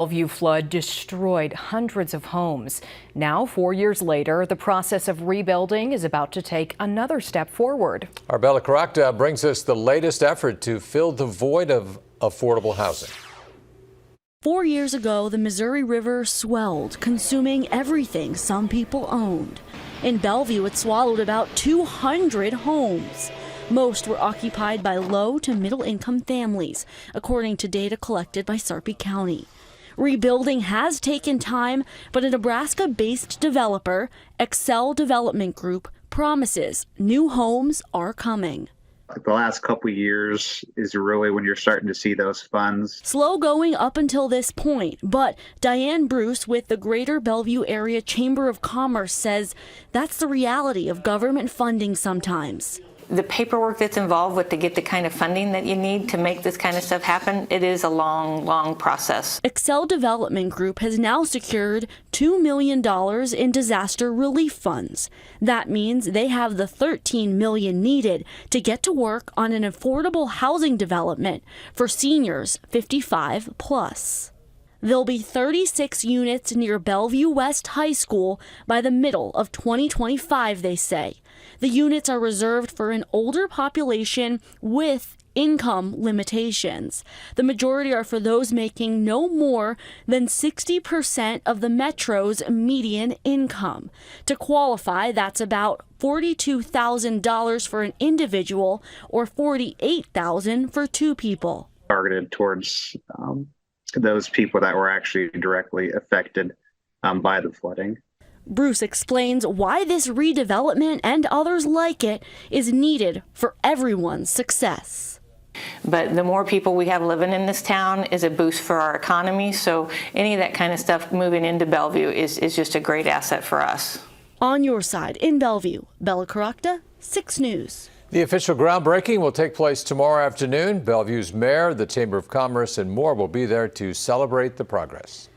Bellevue flood destroyed hundreds of homes. Now, 4 years later, the process of rebuilding is about to take another step forward. Our Bellevue brings us the latest effort to fill the void of affordable housing. 4 years ago, the Missouri River swelled, consuming everything some people owned. In Bellevue, it swallowed about 200 homes. Most were occupied by low to middle income families, according to data collected by Sarpy County. Rebuilding has taken time, but a Nebraska-based developer, Excel Development Group, promises new homes are coming. The last couple of years is really when you're starting to see those funds. Slow going up until this point, but Diane Bruce with the Greater Bellevue Area Chamber of Commerce says that's the reality of government funding sometimes. The paperwork that's involved to get the kind of funding that you need to make this kind of stuff happen, it is a long process. Excel Development Group has now secured $2 million in disaster relief funds. That means they have the $13 million needed to get to work on an affordable housing development for seniors 55 plus. There'll be 36 units near Bellevue West High School by the middle of 2025, they say. The units are reserved for an older population with income limitations. The majority are for those making no more than 60% of the metro's median income. To qualify, that's about $42,000 for an individual or $48,000 for two people. Targeted towards those people that were actually directly affected by the flooding. Bruce explains why this redevelopment and others like it is needed for everyone's success. But the more people we have living in this town is a boost for our economy, so any of that kind of stuff moving into Bellevue is just a great asset for us. On your side in Bellevue, Bellevue, 6 News. The official groundbreaking will take place tomorrow afternoon. Bellevue's mayor, the Chamber of Commerce, and more will be there to celebrate the progress.